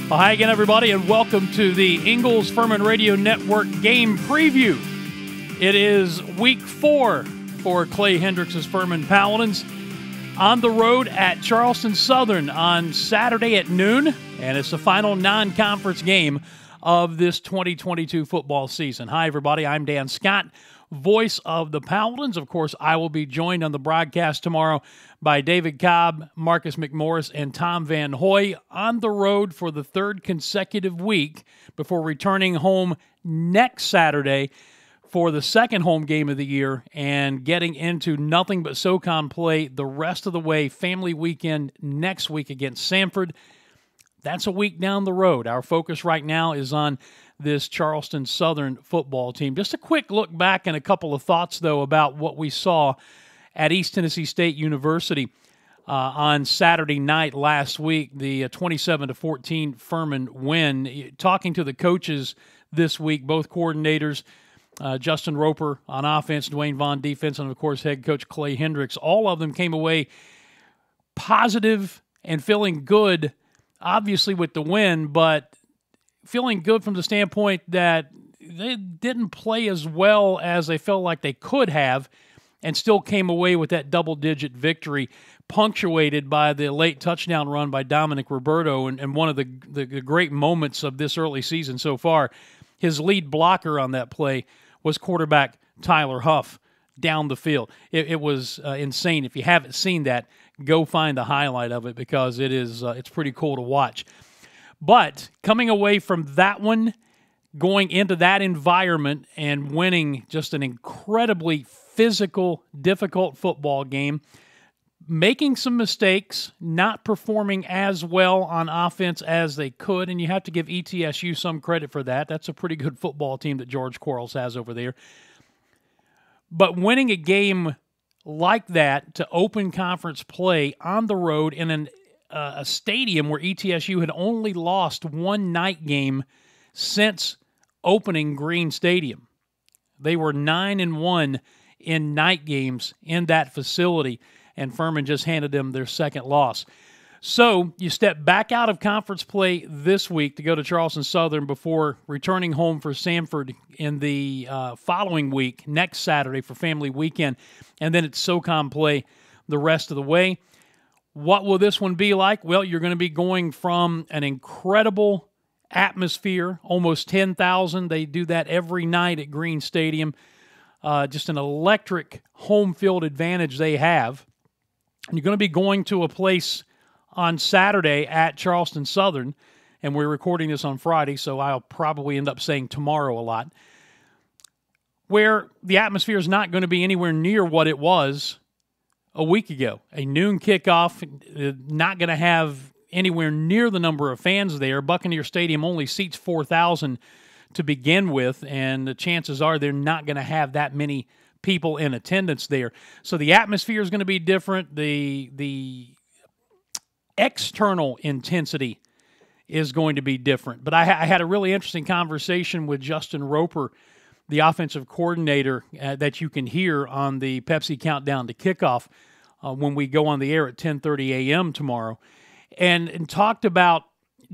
Well, hi again, everybody, and welcome to the Ingles Furman Radio Network game preview. It is week 4 for Clay Hendricks' Furman Paladins on the road at Charleston Southern on Saturday at noon, and it's the final non-conference game of this 2022 football season. Hi, everybody. I'm Dan Scott, voice of the Paladins. Of course, I will be joined on the broadcast tomorrow by David Cobb, Marcus McMorris, and Tom Van Hoy on the road for the third consecutive week before returning home next Saturday for the second home game of the year and getting into nothing but SoCon play the rest of the way. Family weekend next week against Samford. That's a week down the road. Our focus right now is on this Charleston Southern football team. Just a quick look back and a couple of thoughts, though, about what we saw at East Tennessee State University on Saturday night last week, the 27-14 Furman win. Talking to the coaches this week, both coordinators, Justin Roper on offense, Dwayne Vaughn defense, and, of course, head coach Clay Hendricks, all of them came away positive and feeling good, obviously, with the win, but feeling good from the standpoint that they didn't play as well as they felt like they could have and still came away with that double-digit victory, punctuated by the late touchdown run by Dominic Roberto, and one of the great moments of this early season so far. His lead blocker on that play was quarterback Tyler Huff down the field. It was insane. If you haven't seen that, go find the highlight of it because it's pretty cool to watch. But coming away from that one, going into that environment and winning just an incredibly physical, difficult football game, making some mistakes, not performing as well on offense as they could, and you have to give ETSU some credit for that. That's a pretty good football team that George Quarles has over there. But winning a game like that to open conference play on the road in a stadium where ETSU had only lost one night game since opening Green Stadium. They were 9-1 in night games in that facility, and Furman just handed them their second loss. So you step back out of conference play this week to go to Charleston Southern before returning home for Samford in the following week, next Saturday for family weekend, and then it's SoCon play the rest of the way. What will this one be like? Well, you're going to be going from an incredible atmosphere, almost 10,000. They do that every night at Green Stadium. Just an electric home field advantage they have. You're going to be going to a place on Saturday at Charleston Southern, and we're recording this on Friday, so I'll probably end up saying tomorrow a lot, where the atmosphere is not going to be anywhere near what it was a week ago. A noon kickoff, not going to have anywhere near the number of fans there. Buccaneer Stadium only seats 4,000 to begin with, and the chances are they're not going to have that many people in attendance there. So the atmosphere is going to be different. The external intensity is going to be different. But I had a really interesting conversation with Justin Roper, the offensive coordinator, that you can hear on the Pepsi Countdown to Kickoff when we go on the air at 10:30 a.m. tomorrow, and talked about,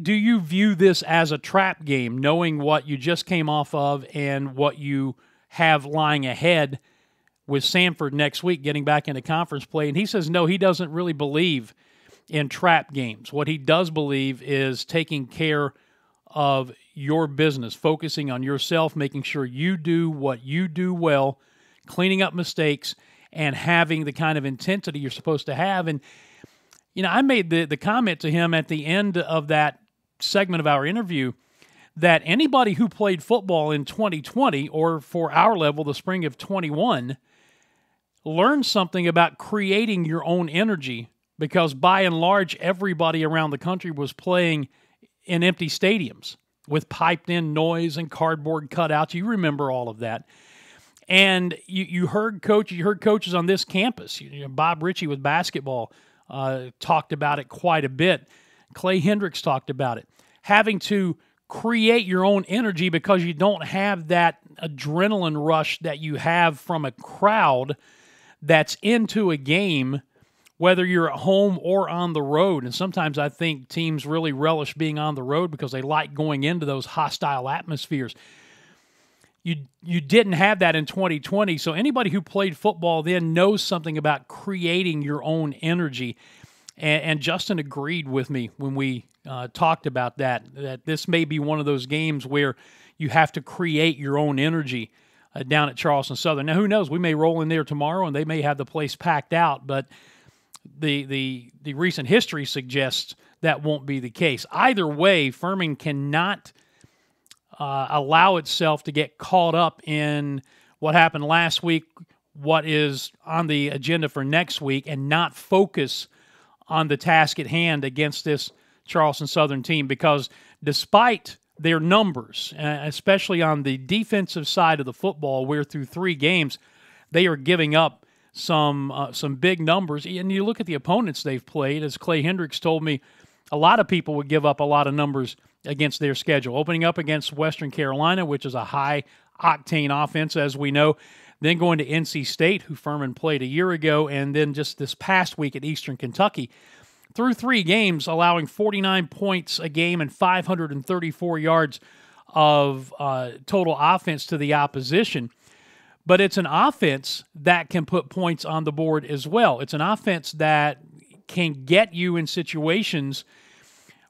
do you view this as a trap game, knowing what you just came off of and what you have lying ahead with Samford next week, getting back into conference play? And he says no, he doesn't really believe in trap games. What he does believe is taking care of your business, focusing on yourself, making sure you do what you do well, cleaning up mistakes, and having the kind of intensity you're supposed to have. And, I made the comment to him at the end of that segment of our interview that anybody who played football in 2020, or for our level, the spring of 21, learned something about creating your own energy, because by and large, everybody around the country was playing in empty stadiums with piped-in noise and cardboard cutouts. You remember all of that. And you heard coaches on this campus. Bob Ritchie with basketball talked about it quite a bit. Clay Hendricks talked about it. Having to create your own energy because you don't have that adrenaline rush that you have from a crowd that's into a game whether you're at home or on the road. And sometimes I think teams really relish being on the road because they like going into those hostile atmospheres. You didn't have that in 2020, so anybody who played football then knows something about creating your own energy. And Justin agreed with me when we talked about that this may be one of those games where you have to create your own energy down at Charleston Southern. Now, who knows? We may roll in there tomorrow, and they may have the place packed out, but the recent history suggests that won't be the case. Either way, Furman cannot allow itself to get caught up in what happened last week, what is on the agenda for next week, and not focus on the task at hand against this Charleston Southern team, because despite their numbers, especially on the defensive side of the football, where through 3 games they are giving up some big numbers. And you look at the opponents they've played, as Clay Hendricks told me, a lot of people would give up a lot of numbers against their schedule. Opening up against Western Carolina, which is a high-octane offense, as we know, then going to NC State, who Furman played a year ago, and then just this past week at Eastern Kentucky. Through 3 games, allowing 49 points a game and 534 yards of total offense to the opposition. But it's an offense that can put points on the board as well. It's an offense that can get you in situations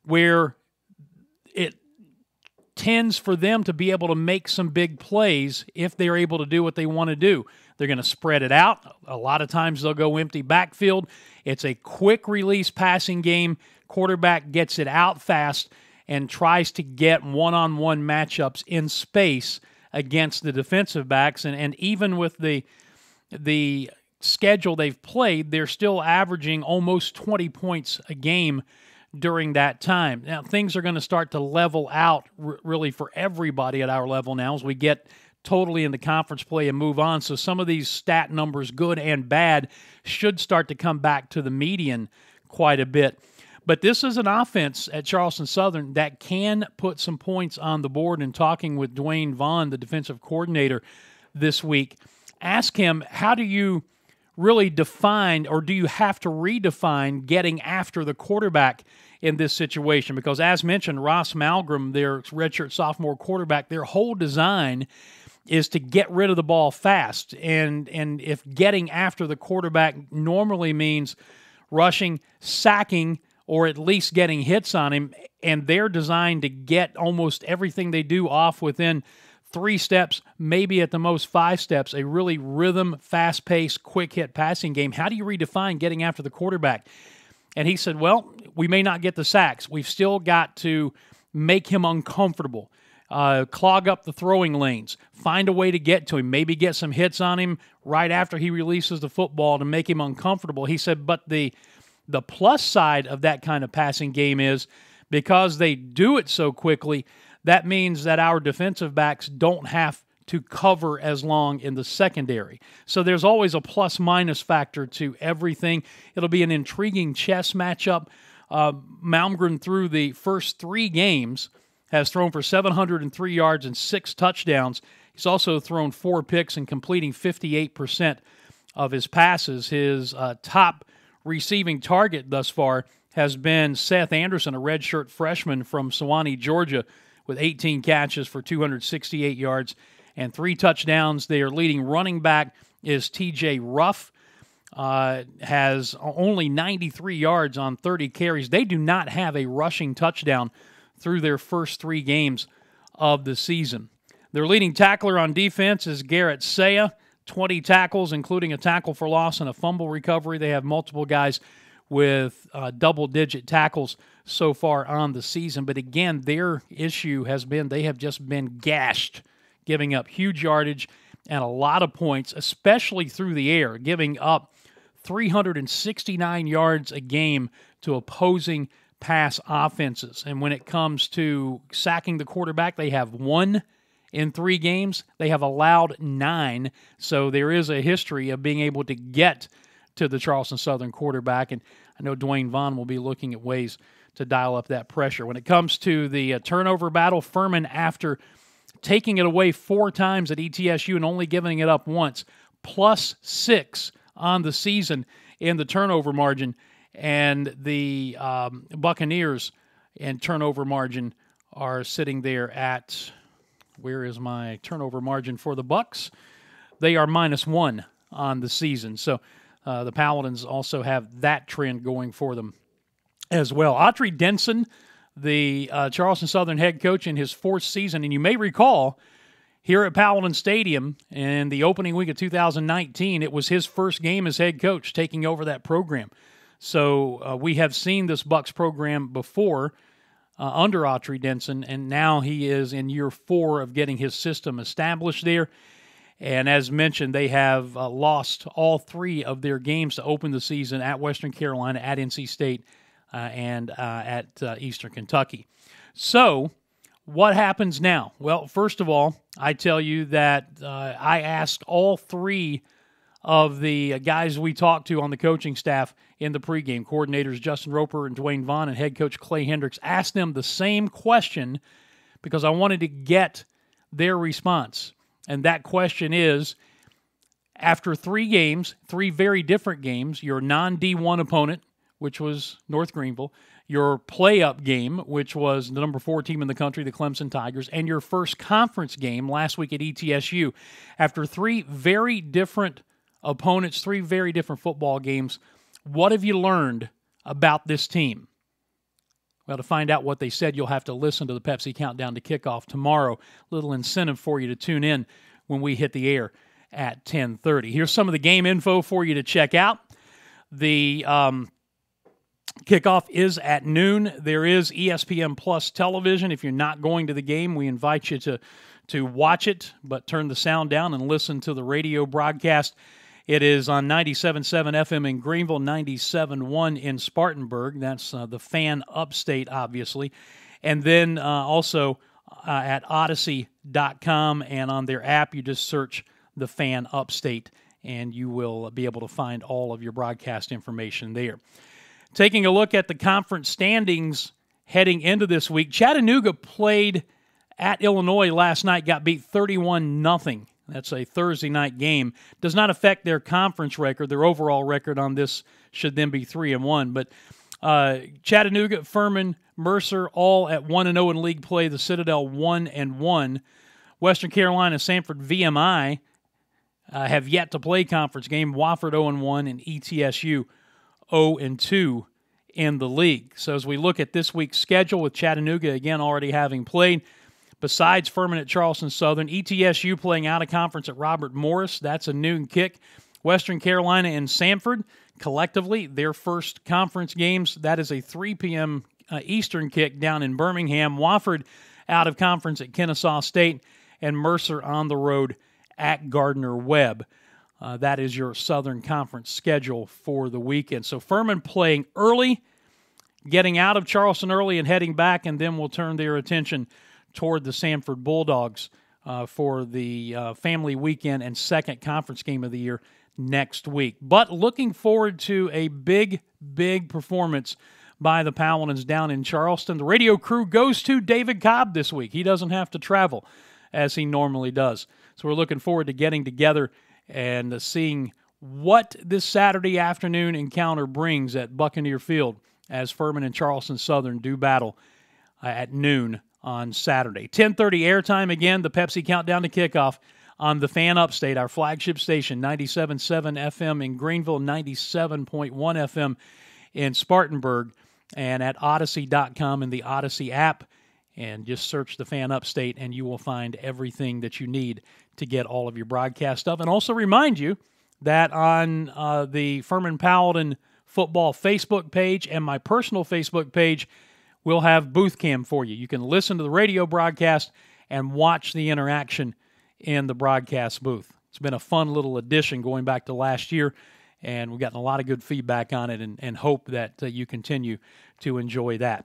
where it tends for them to be able to make some big plays if they're able to do what they want to do. They're going to spread it out. A lot of times they'll go empty backfield. It's a quick release passing game. Quarterback gets it out fast and tries to get one-on-one matchups in space against the defensive backs. And even with the schedule they've played, they're still averaging almost 20 points a game during that time. Now, things are going to start to level out really for everybody at our level now as we get totally into conference play and move on. So some of these stat numbers, good and bad, should start to come back to the median quite a bit. But this is an offense at Charleston Southern that can put some points on the board. And talking with Dwayne Vaughn, the defensive coordinator, this week, ask him, how do you really define, or do you have to redefine getting after the quarterback in this situation? Because as mentioned, Ross Malgrim, their redshirt sophomore quarterback, their whole design is to get rid of the ball fast. And if getting after the quarterback normally means rushing, sacking, or at least getting hits on him, and they're designed to get almost everything they do off within 3 steps, maybe at the most 5 steps, a really rhythm, fast-paced, quick-hit passing game. How do you redefine getting after the quarterback? And he said, well, we may not get the sacks. We've still got to make him uncomfortable, clog up the throwing lanes, find a way to get to him, maybe get some hits on him right after he releases the football to make him uncomfortable. He said, but the plus side of that kind of passing game is because they do it so quickly, that means that our defensive backs don't have to cover as long in the secondary. So there's always a plus-minus factor to everything. It'll be an intriguing chess matchup. Malmgren, through the first 3 games, has thrown for 703 yards and 6 touchdowns. He's also thrown 4 picks and completing 58% of his passes. His top receiving target thus far has been Seth Anderson, a redshirt freshman from Sewanee, Georgia, with 18 catches for 268 yards and 3 touchdowns. Their leading running back is T.J. Ruff, has only 93 yards on 30 carries. They do not have a rushing touchdown through their first 3 games of the season. Their leading tackler on defense is Garrett Saya, 20 tackles, including a tackle for loss and a fumble recovery. They have multiple guys with double-digit tackles so far on the season. But again, their issue has been they have just been gashed, giving up huge yardage and a lot of points, especially through the air, giving up 369 yards a game to opposing pass offenses. And when it comes to sacking the quarterback, they have 1 in 3 games. They have allowed 9. So there is a history of being able to get to the Charleston Southern quarterback. And I know Dwayne Vaughn will be looking at ways to dial up that pressure. When it comes to the turnover battle, Furman, after taking it away 4 times at ETSU and only giving it up once, +6 on the season in the turnover margin, and the Buccaneers in turnover margin are sitting there at, where is my turnover margin for the Bucs? They are -1 on the season. So the Paladins also have that trend going for them as well. Autry Denson, the Charleston Southern head coach in his 4th season, and you may recall here at Paladin Stadium in the opening week of 2019, it was his first game as head coach taking over that program. So we have seen this Bucs program before under Autry Denson, and now he is in year 4 of getting his system established there. And as mentioned, they have lost all 3 of their games to open the season at Western Carolina, at NC State, and at Eastern Kentucky. So what happens now? Well, first of all, I tell you that I asked all 3 of the guys we talked to on the coaching staff in the pregame, coordinators Justin Roper and Dwayne Vaughn and head coach Clay Hendricks, asked them the same question because I wanted to get their response. And that question is, after 3 games, 3 very different games, your non-D1 opponent, which was North Greenville, your play-up game, which was the number 4 team in the country, the Clemson Tigers, and your first conference game last week at ETSU. After 3 very different opponents, 3 very different football games, what have you learned about this team? Well, to find out what they said, you'll have to listen to the Pepsi Countdown to Kickoff tomorrow. Little incentive for you to tune in when we hit the air at 10:30. Here's some of the game info for you to check out. The kickoff is at noon. There is ESPN Plus television. If you're not going to the game, we invite you to watch it, but turn the sound down and listen to the radio broadcast. It is on 97.7 FM in Greenville, 97.1 in Spartanburg. That's the Fan Upstate, obviously. And then also at Odyssey.com, and on their app, you just search the Fan Upstate, and you will be able to find all of your broadcast information there. Taking a look at the conference standings heading into this week, Chattanooga played at Illinois last night, got beat 31-0. That's a Thursday night game. Does not affect their conference record. Their overall record on this should then be 3-1. But Chattanooga, Furman, Mercer, all at 1-0 in league play. The Citadel 1-1. Western Carolina, Sanford, VMI have yet to play conference game. Wofford 0-1 and ETSU 0-2 in the league. So as we look at this week's schedule with Chattanooga, again, already having played, besides Furman at Charleston Southern, ETSU playing out of conference at Robert Morris. That's a noon kick. Western Carolina and Sanford, collectively, their first conference games. That is a 3 p.m. Eastern kick down in Birmingham. Wofford out of conference at Kennesaw State, and Mercer on the road at Gardner-Webb. That is your Southern Conference schedule for the weekend. So Furman playing early, getting out of Charleston early and heading back, and then we'll turn their attention toward the Sanford Bulldogs for the family weekend and second conference game of the year next week. But looking forward to a big, big performance by the Paladins down in Charleston. The radio crew goes to David Cobb this week. He doesn't have to travel as he normally does. So we're looking forward to getting together and seeing what this Saturday afternoon encounter brings at Buccaneer Field as Furman and Charleston Southern do battle at noon on Saturday. 10:30 airtime again, the Pepsi Countdown to Kickoff on the Fan Upstate, our flagship station, 97.7 FM in Greenville, 97.1 FM in Spartanburg, and at Odyssey.com and the Odyssey app. And just search the Fan Upstate, and you will find everything that you need to get all of your broadcast stuff. And also remind you that on the Furman Paladin football Facebook page and my personal Facebook page, we'll have booth cam for you. You can listen to the radio broadcast and watch the interaction in the broadcast booth. It's been a fun little addition going back to last year, and we've gotten a lot of good feedback on it and hope that you continue to enjoy that.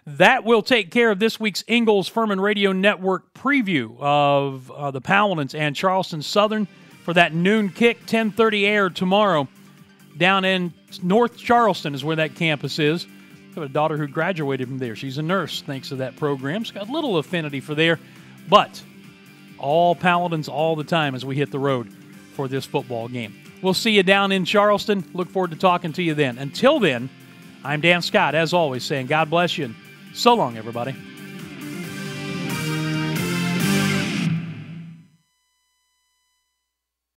That will take care of this week's Ingles Furman Radio Network preview of the Paladins and Charleston Southern for that noon kick, 10:30 air tomorrow. Down in North Charleston is where that campus is. I have a daughter who graduated from there. She's a nurse thanks to that program. She's got a little affinity for there, but all Paladins all the time as we hit the road for this football game. We'll see you down in Charleston. Look forward to talking to you then. Until then, I'm Dan Scott, as always, saying God bless you, and so long, everybody.